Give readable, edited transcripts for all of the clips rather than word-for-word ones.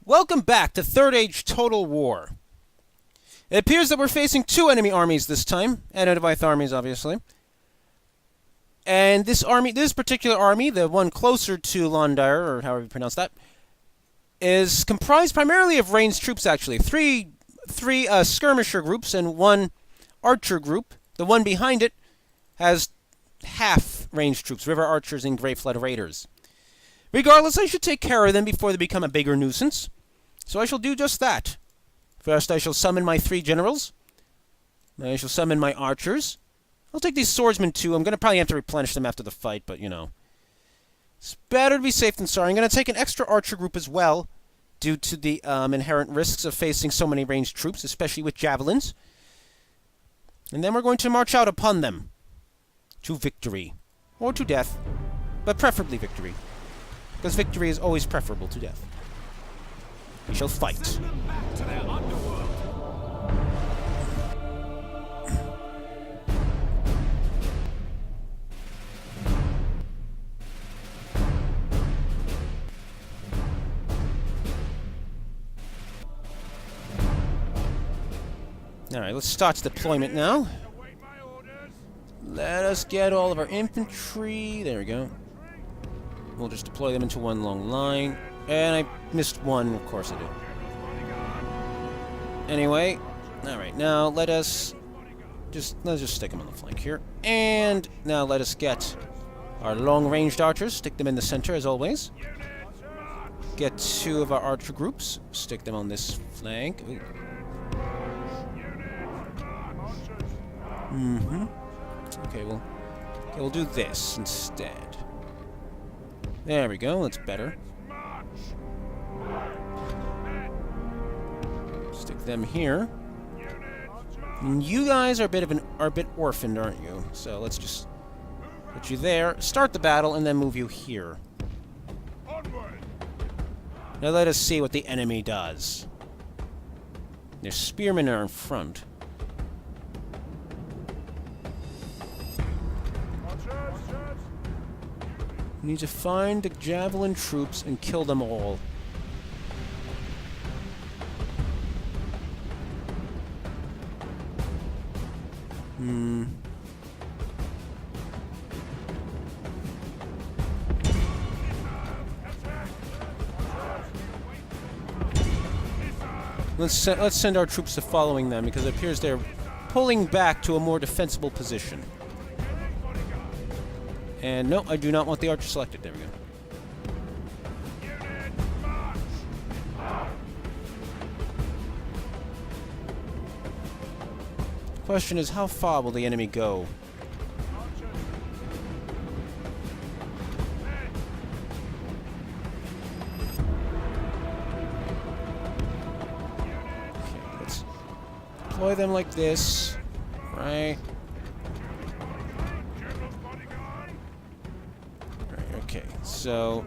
Welcome back to Third Age Total War. It appears that we're facing two enemy armies this time, Enedwaith armies, obviously. And this particular army, the one closer to Lindon, or however you pronounce that, is comprised primarily of ranged troops, actually. Three skirmisher groups and one archer group. The one behind it has half ranged troops, river archers and Grey Flood raiders. Regardless, I should take care of them before they become a bigger nuisance. So I shall do just that. First, I shall summon my 3 generals. Then I shall summon my archers. I'll take these swordsmen too. I'm going to probably have to replenish them after the fight, but you know. It's better to be safe than sorry. I'm going to take an extra archer group as well, due to the inherent risks of facing so many ranged troops, especially with javelins. And then we're going to march out upon them. To victory. Or to death. But preferably victory. Because victory is always preferable to death. We shall fight. Alright, let's start deployment now. Let us get all of our infantry. There we go. We'll just deploy them into one long line. And I missed one, of course I did. Anyway, alright, now let's just stick them on the flank here. And now let us get our long-ranged archers, stick them in the center as always. Get 2 of our archer groups, stick them on this flank. Ooh. Okay, we'll do this instead. There we go, that's better. Stick them here. And you guys are a bit orphaned, aren't you? So let's just put you there, start the battle, and then move you here. Now let us see what the enemy does. Their spearmen are in front. We need to find the javelin troops and kill them all. Let's send our troops to following them, because it appears they're pulling back to a more defensible position. And no, I do not want the archer selected. There we go. The question is, how far will the enemy go? Okay, let's deploy them like this, right? Okay, so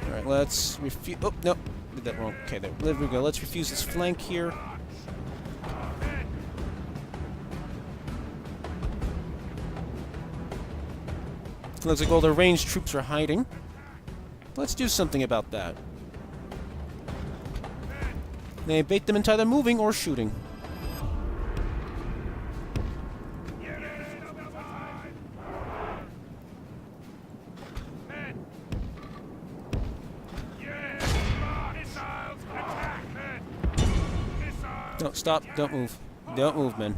alright, let's refuse. Oh, no, did that wrong. Okay, there we go. Let's refuse this flank here. Looks like all the ranged troops are hiding. Let's do something about that. They bait them into either moving or shooting. No, stop. Don't move. Don't move, man.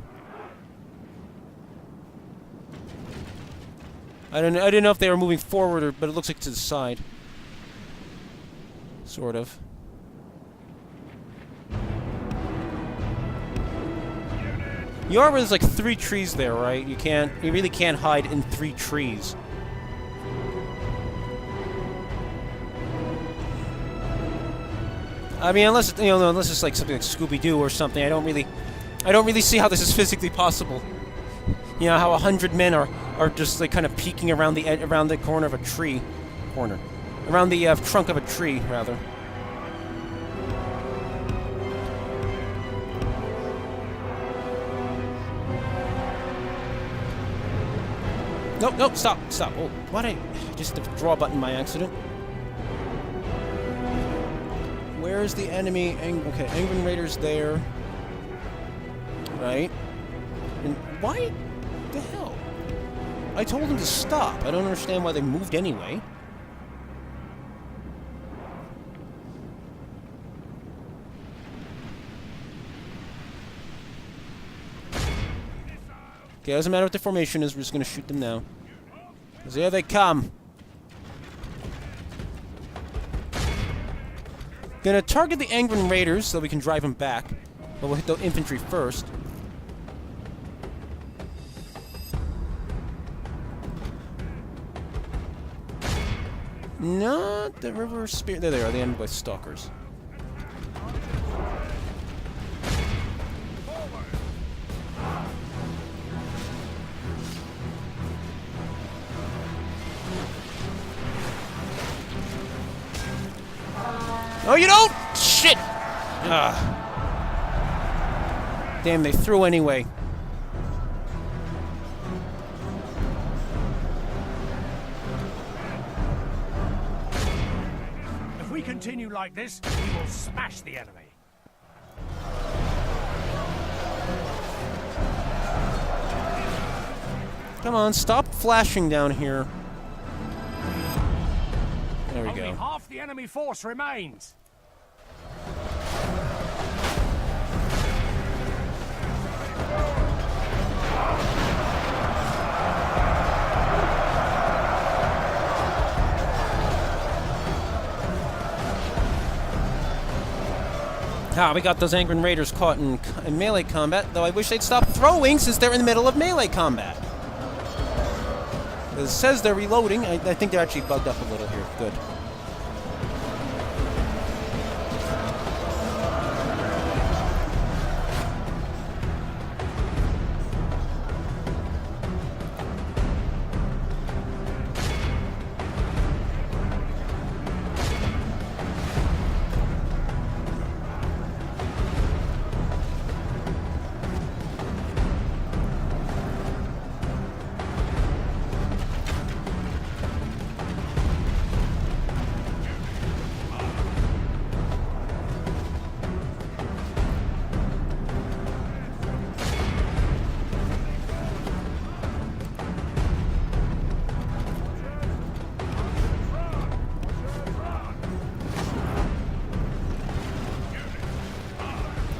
I didn't know if they were moving forward, but it looks like to the side. Sort of. You are there's like 3 trees there, right? You really can't hide in 3 trees. I mean, unless it's like something like Scooby-Doo or something, I don't really see how this is physically possible. You know how 100 men are just like kind of peeking around the corner of a tree, around the trunk of a tree rather. Nope, nope, stop, stop. Oh, why did I just hit the draw button by accident? Where's the enemy? Okay, Angren Raiders there. Right. And why the hell? I told them to stop. I don't understand why they moved anyway. Okay, doesn't matter what the formation is, we're just gonna shoot them now. Because here they come. Gonna target the Angren Raiders so we can drive them back. But we'll hit the infantry first. Not the River Spear. There they are, the Enedwaith Stalkers. Oh, you don't! Shit! Damn, they threw anyway. If we continue like this, we will smash the enemy. Come on, stop flashing down here. There we Only go. half the enemy force remains. Ah, we got those Angren Raiders caught in melee combat, though I wish they'd stop throwing since they're in the middle of melee combat. It says they're reloading. I think they're actually bugged up a little here. Good.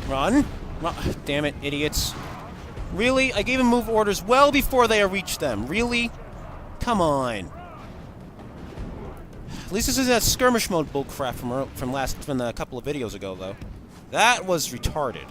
Run. Damn it, idiots. Really? I gave them move orders well before they reached them. Really? Come on. At least this isn't that skirmish mode bullcrap from a couple of videos ago, though. That was retarded.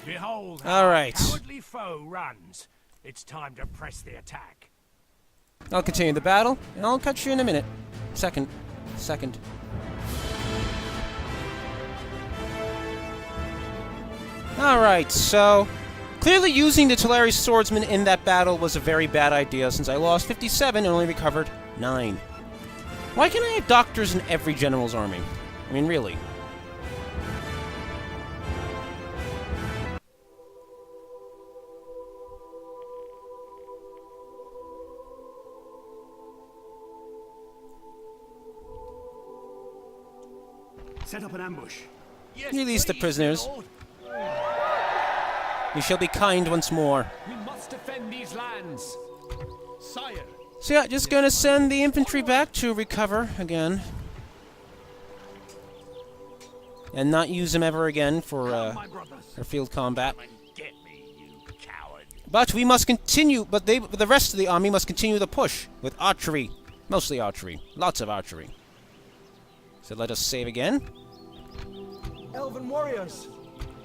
Behold, all right. Cowardly foe runs. It's time to press the attack. I'll continue the battle, and I'll catch you in a minute. Second. Alright, so clearly using the Teleri swordsman in that battle was a very bad idea since I lost 57 and only recovered 9. Why can't I have doctors in every general's army? I mean, really. Set up an ambush. Yes, Release the please, prisoners. Lord. We shall be kind once more. We must defend these lands. Sire. So yeah, just gonna send the infantry back to recover again. And not use them ever again for field combat. Get me, you coward. But we must continue, but the rest of the army must continue the push with archery. Mostly archery. Lots of archery. So let us save again. Elven warriors,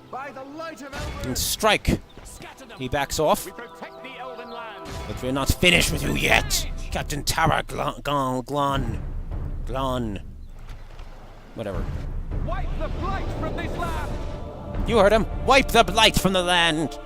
by the light of Elven... And strike. He backs off. We protect the Elven lands. But we're not finished with you yet, Captain Tara Glon. Whatever. Wipe the blight from this land. You heard him. Wipe the blight from the land.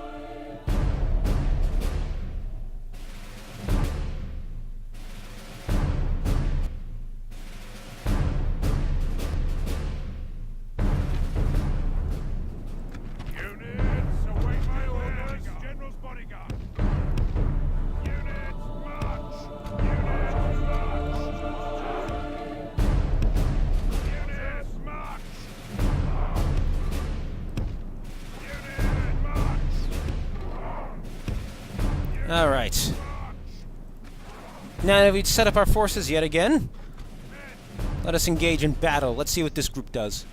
Units, await my orders. General's bodyguard. Units, march. Units, march. Units, march. Unit, march. All right. Now that we've set up our forces yet again, let us engage in battle. Let's see what this group does.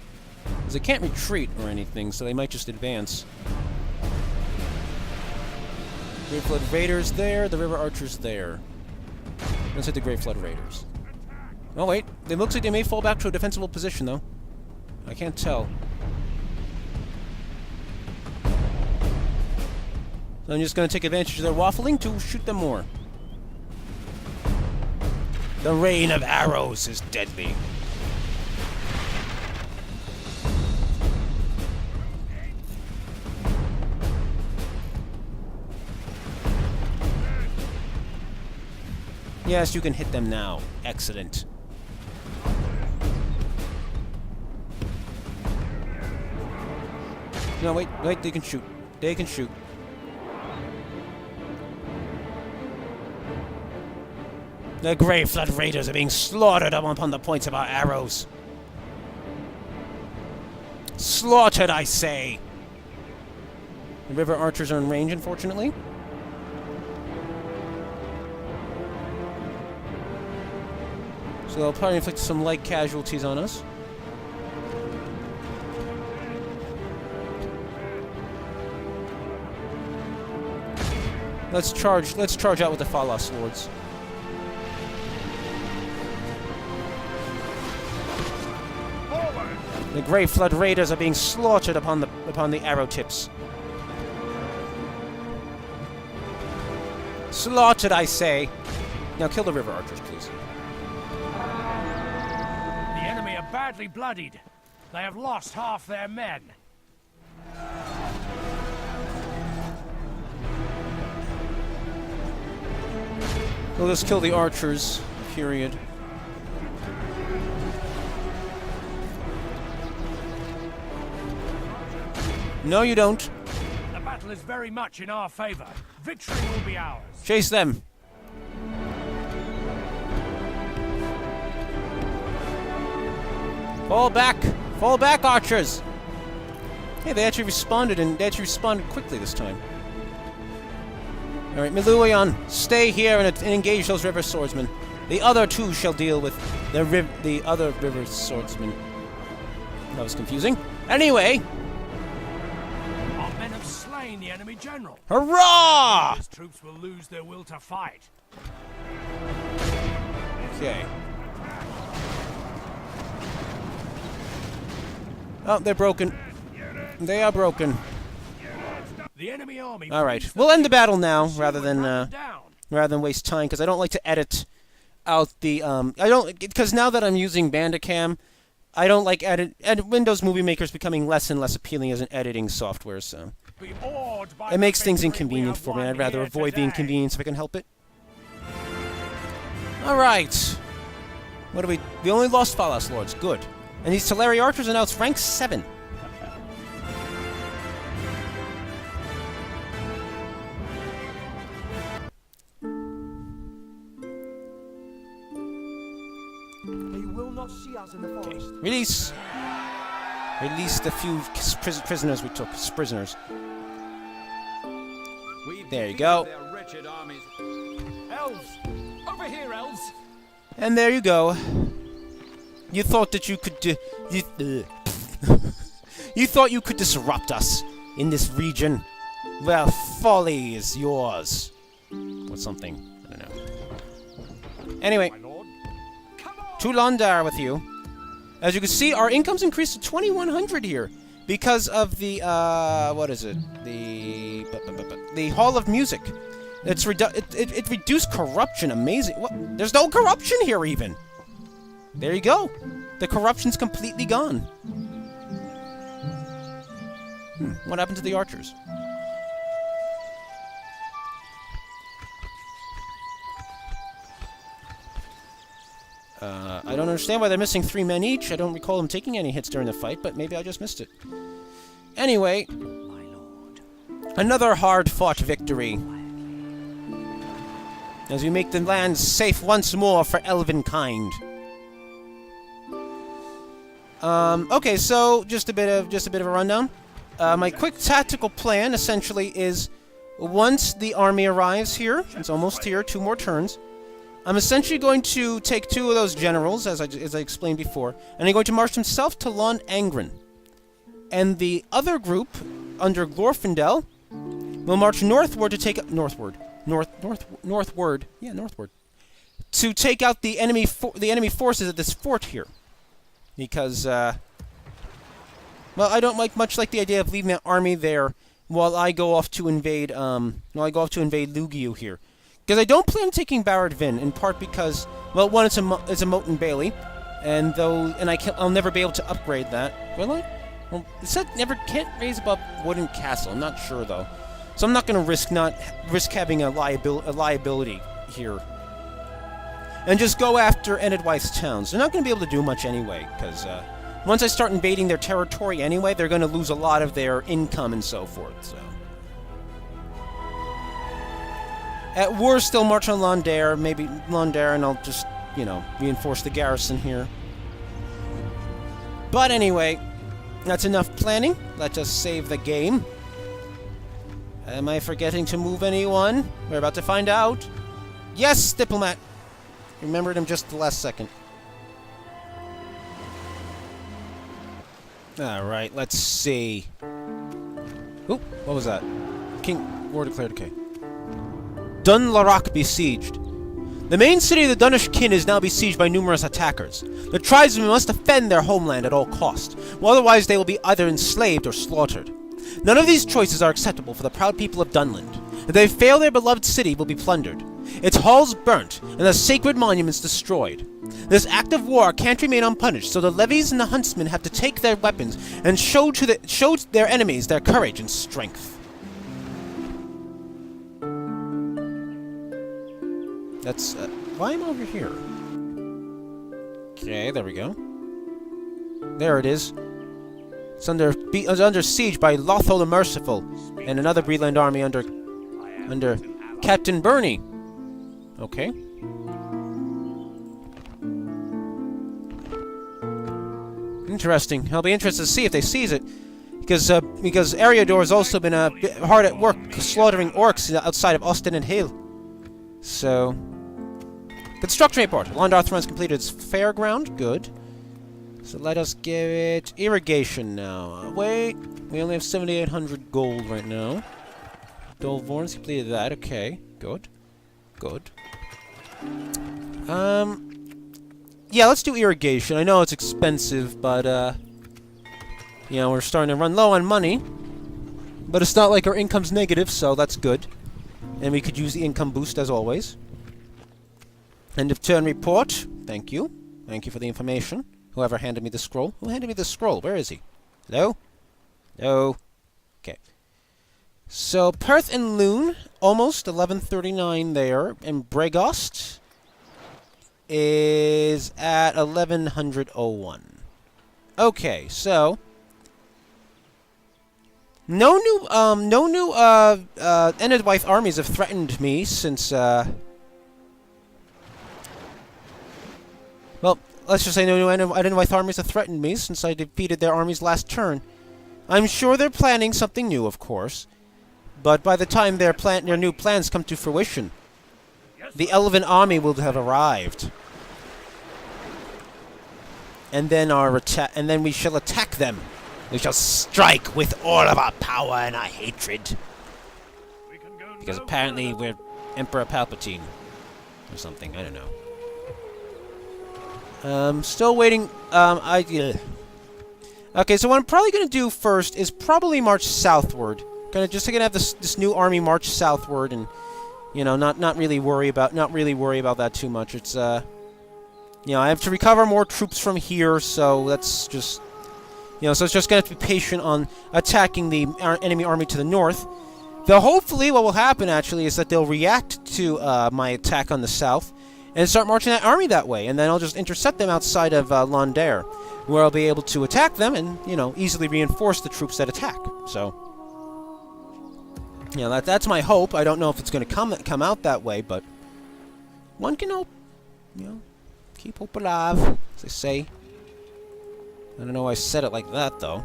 Because they can't retreat or anything, so they might just advance. Great Flood Raiders there, the River Archers there. Let's hit the Great Flood Raiders. Oh wait, it looks like they may fall back to a defensible position though. I can't tell. So I'm just going to take advantage of their waffling to shoot them more. The rain of arrows is deadly. Yes, you can hit them now. Excellent. No, wait, they can shoot. They can shoot. The Grey Flood Raiders are being slaughtered upon the points of our arrows. Slaughtered, I say! The River Archers are in range, unfortunately. So they'll probably inflict some light casualties on us. Let's charge out with the Phalos Lords. The Grey Flood Raiders are being slaughtered upon the arrow tips. Slaughtered, I say. Now kill the River Archers, please. The enemy are badly bloodied. They have lost half their men. Well, let's kill the archers, period. No, you don't. The battle is very much in our favor. Victory will be ours. Chase them. Fall back! Fall back, archers! Hey, they actually responded, and they actually responded quickly this time. Alright, Miluion, stay here and engage those river swordsmen. The other two shall deal with the other river swordsmen. That was confusing. Anyway! Our men have slain the enemy general. Hurrah! His troops will lose their will to fight. Okay. Oh, they're broken. They are broken. The enemy army. All right, we'll end the battle now, rather than waste time, because I don't like to edit out the because now that I'm using Bandicam, I don't like Windows Movie Maker is becoming less and less appealing as an editing software, so it makes things inconvenient for me. I'd rather avoid the inconvenience if I can help it. All right, what do we? We only lost Phalos Lords. Good. And these Teleri Archers are now rank 7. They will not see us in the forest. Release! Release the few prisoners we took. Prisoners. There you go. Elves! Over here, elves! And there you go. You thought that you could you thought you could disrupt us in this region. Well, folly is yours. Or something. I don't know. Anyway, to Londar with you. As you can see, our income's increased to 2,100 here because of the what is it? The Hall of Music. It reduced corruption. Amazing. What? There's no corruption here even. There you go. The corruption's completely gone. What happened to the archers? I don't understand why they're missing 3 men each. I don't recall them taking any hits during the fight, but maybe I just missed it. Anyway, another hard-fought victory. As we make the land safe once more for elven kind. Okay, so just a bit of a rundown. My quick tactical plan essentially is once the army arrives here, it's almost here, 2 more turns. I'm essentially going to take 2 of those generals, as I explained before, and I'm going to march them south to Lon Angren. And the other group, under Glorfindel, will march northward to take northward, to take out the enemy forces at this fort here, because well, I don't much like the idea of leaving that army there while I go off to invade Lugiu here. Because I don't plan on taking Barad Vin, in part because, well, one, it's a Moat and Bailey, and I'll never be able to upgrade that. Will I? Well, it said can't raise above Wooden Castle. I'm not sure though, so I'm not going to risk having a liability here, and just go after Enedwaith's towns. They're not going to be able to do much anyway, because once I start invading their territory anyway, they're going to lose a lot of their income and so forth. So. At worst, they'll march on Londair, maybe Londair, and I'll just, reinforce the garrison here. But anyway, that's enough planning. Let us save the game. Am I forgetting to move anyone? We're about to find out. Yes, Diplomat! Remembered him just the last second. Alright, let's see. Oop, what was that? King, war declared, okay. Dunlarak besieged. The main city of the Dunish kin is now besieged by numerous attackers. The tribesmen must defend their homeland at all cost, otherwise they will be either enslaved or slaughtered. None of these choices are acceptable for the proud people of Dunland. If they fail, their beloved city will be plundered, its halls burnt, and the sacred monuments destroyed. This act of war can't remain unpunished, so the levies and the huntsmen have to take their weapons and show their enemies their courage and strength. That's, why am I over here? Okay, there we go. There it is. It's under siege by Lothal the Merciful, and another Breland army under Captain Burney. Okay. Interesting. I'll be interested to see if they seize it, because Eriador has also been hard at work slaughtering orcs outside of Austin and Hill. So, construction report. Londarth runs completed its fairground. Good. So let us give it irrigation now. Wait, we only have 7,800 gold right now. Dolvorn's completed that. Okay, good, good. Yeah, let's do irrigation. I know it's expensive, but we're starting to run low on money. But it's not like our income's negative, so that's good. And we could use the income boost as always. End of turn report. Thank you. Thank you for the information. Whoever handed me the scroll. Who handed me the scroll? Where is he? Hello? Hello? Okay. So, Perth and Loon, almost 1139 there. And Bregost is at 1101. Okay, so no new Enedwaith armies have threatened me since, well, let's just say no new Enedwaith armies have threatened me since I defeated their armies last turn. I'm sure they're planning something new, of course, but by the time their new plans come to fruition, the Elven army will have arrived. And then we shall attack them. We shall strike with all of our power and our hatred. Because apparently we're Emperor Palpatine. Or something, I don't know. Still waiting, Okay, so what I'm probably gonna do first is probably march southward. Gonna have this new army march southward and, not really worry about that too much. It's, I have to recover more troops from here, so that's just... So it's just going to have to be patient on attacking the enemy army to the north. Though hopefully what will happen, actually, is that they'll react to my attack on the south and start marching that army that way. And then I'll just intercept them outside of Lindon, where I'll be able to attack them and, easily reinforce the troops that attack. So, that's my hope. I don't know if it's going to come out that way, but one can hope. Keep hope alive, as they say. I don't know why I said it like that, though.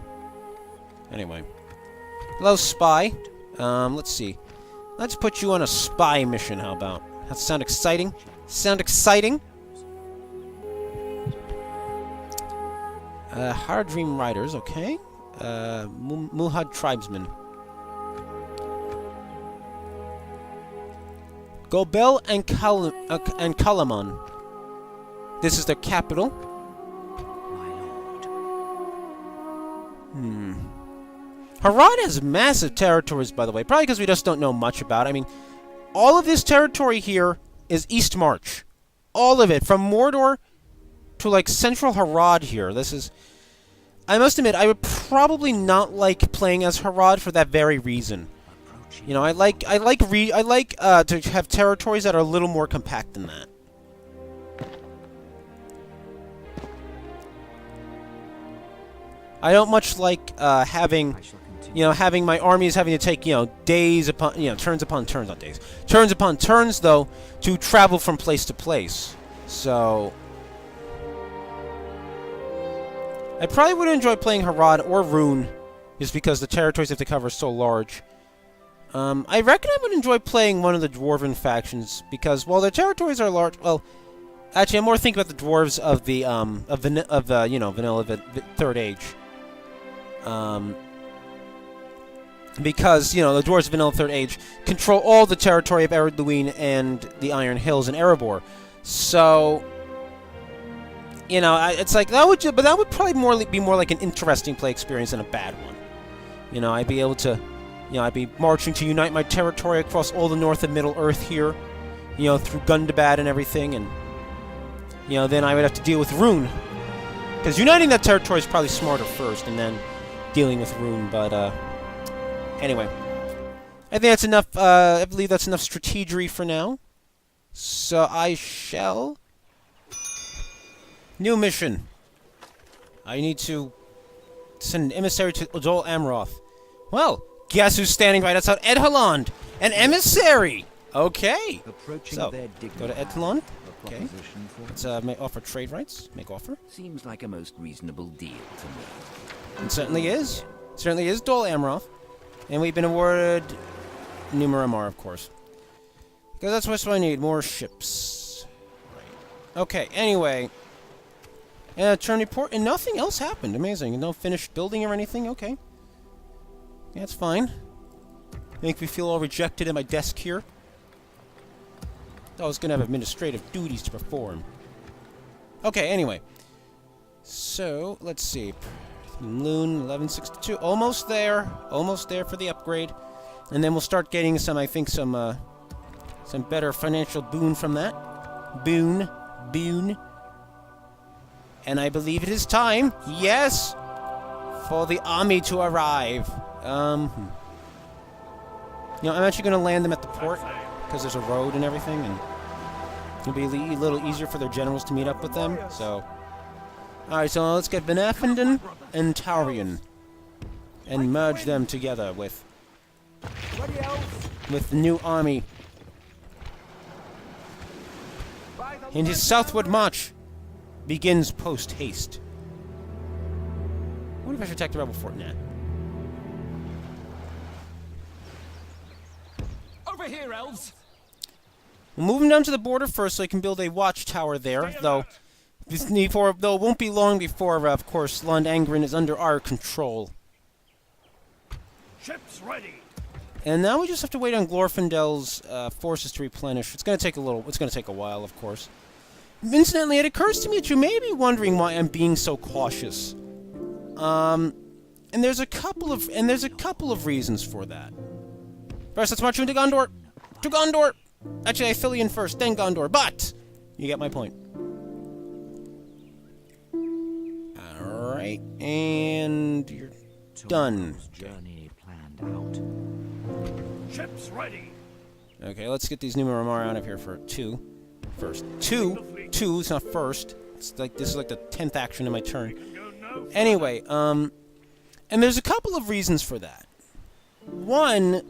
Anyway. Hello, spy. Let's see. Let's put you on a spy mission, how about? That sound exciting? Sound exciting? Hard Dream Riders, okay. Muhad Tribesmen. Gobel and Kalamon. This is their capital. Harad has massive territories, by the way. Probably because we just don't know much about it. I mean, all of this territory here is East March. All of it. From Mordor to, like, central Harad here. This is... I must admit, I would probably not like playing as Harad for that very reason. I like to have territories that are a little more compact than that. I don't much like having my armies having to take, days upon, turns upon turns, not days. Turns upon turns, though, to travel from place to place. So... I probably would enjoy playing Harad or Rune, just because the territories they have to cover are so large. I reckon I would enjoy playing one of the Dwarven factions, because while their territories are large, well, actually, I'm more thinking about the dwarves of the vanilla Third Age. Because, the dwarves of vanilla Third Age control all the territory of Ered Luin and the Iron Hills and Erebor. So, it's like, that would probably be more like an interesting play experience than a bad one. I'd be able to, I'd be marching to unite my territory across all the North and Middle Earth here, through Gundabad and everything, and, then I would have to deal with Rune. Because uniting that territory is probably smarter first, and then dealing with Rune, but, anyway. I think that's enough, I believe that's enough strategery for now. So I shall... New mission. I need to send an emissary to Dol Amroth. Well, guess who's standing right outside Edhaland? An emissary! Okay. So, go to Edhaland. Okay. Let's offer trade rights. Make offer. Seems like a most reasonable deal to me. It certainly is. It certainly is Dol Amroth. And we've been awarded Numeramar, of course. Because that's what I need. More ships. Right. Okay, anyway... turn report, and nothing else happened. Amazing. No finished building or anything? Okay. Yeah, that's fine. Make me feel all rejected at my desk here. I was going to have administrative duties to perform. Okay, anyway. So, let's see. Loon 1162. Almost there. Almost there for the upgrade. And then we'll start getting some, I think, some better financial boon from that. Boon. And I believe it is time, yes, for the army to arrive. I'm actually going to land them at the port, because there's a road and everything, and it'll be a little easier for their generals to meet up with them, so... Alright, so let's get Venafenden and Taurian, and merge them together with the new army. In his southward march begins post-haste. I wonder if I should attack the rebel fort now. Over here, elves. We'll move him down to the border first so I can build a watchtower there, though it won't be long before, of course, Lund Angren is under our control. Ships ready. And now we just have to wait on Glorfindel's forces to replenish. It's going to take a while, of course. Incidentally, it occurs to me that you may be wondering why I'm being so cautious. And there's a couple of reasons for that. First, let's march into Gondor. To Gondor. Actually, Ithilien first, then Gondor. But you get my point. All Alright, and you're done. Tomorrow's journey planned out. Ships ready. Okay, let's get these Numeramar out of here for first. Two, it's not first. It's like, this is like the 10th action in my turn. Anyway, and there's a couple of reasons for that. One,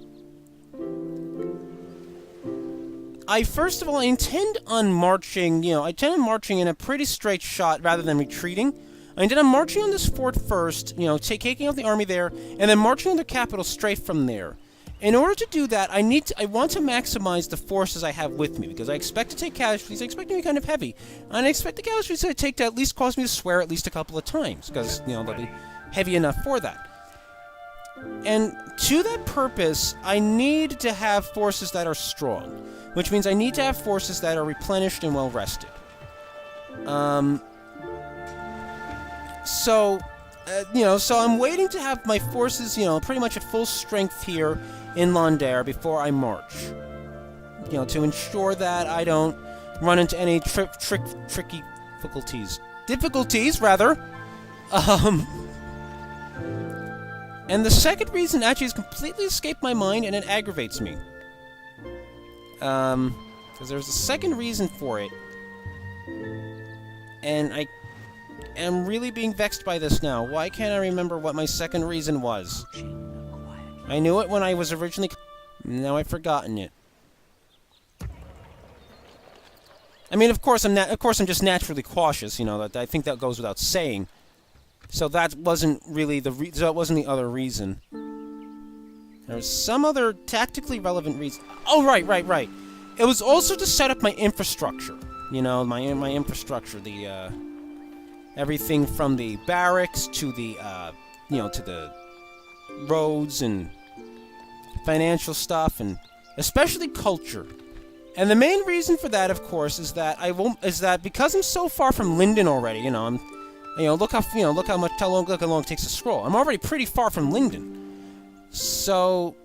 first of all, I intend on marching, in a pretty straight shot rather than retreating. I intend on marching on this fort first, taking out the army there, and then marching on the capital straight from there. In order to do that, I want to maximize the forces I have with me, because I expect to take casualties. I expect to be kind of heavy, and I expect the casualties I take to at least cause me to swear at least a couple of times, because, they'll be heavy enough for that. And to that purpose, I need to have forces that are strong, which means I need to have forces that are replenished and well rested. So I'm waiting to have my forces, pretty much at full strength here in Lindon before I march. To ensure that I don't run into any tricky difficulties, rather. And the second reason actually has completely escaped my mind, and it aggravates me. Because there's a second reason for it. And I am really being vexed by this now. Why can't I remember what my second reason was? I knew it when I was originally... Now I've forgotten it. I mean, of course I'm just naturally cautious, that I think that goes without saying. So that wasn't really that wasn't the other reason. There's some other tactically relevant reason. Oh, right. It was also to set up my infrastructure. My infrastructure, the everything from the barracks to the to the roads and financial stuff, and especially culture. And the main reason for that, of course, is that because I'm so far from Lindon already, look how long it takes to scroll. I'm already pretty far from Lindon. So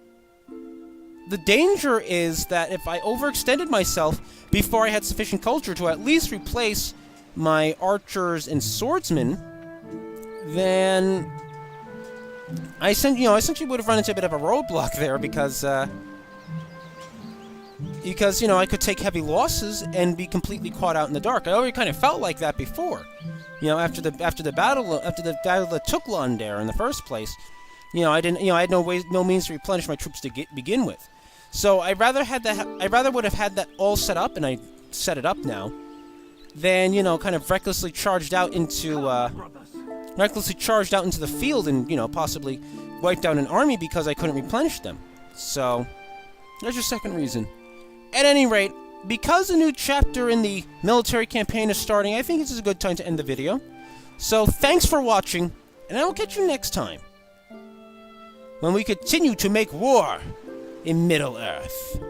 the danger is that if I overextended myself before I had sufficient culture to at least replace my archers and swordsmen, then I essentially would have run into a bit of a roadblock there, because I could take heavy losses and be completely caught out in the dark. I already kind of felt like that before. After the battle that took Lindon in the first place, I had no means to replenish my troops to begin with. So I rather would have had that all set up, and I set it up now, than kind of recklessly charged out into the field and possibly wiped out an army because I couldn't replenish them. So there's your second reason. At any rate, because a new chapter in the military campaign is starting, I think this is a good time to end the video. So thanks for watching, and I will catch you next time, when we continue to make war in Middle-earth.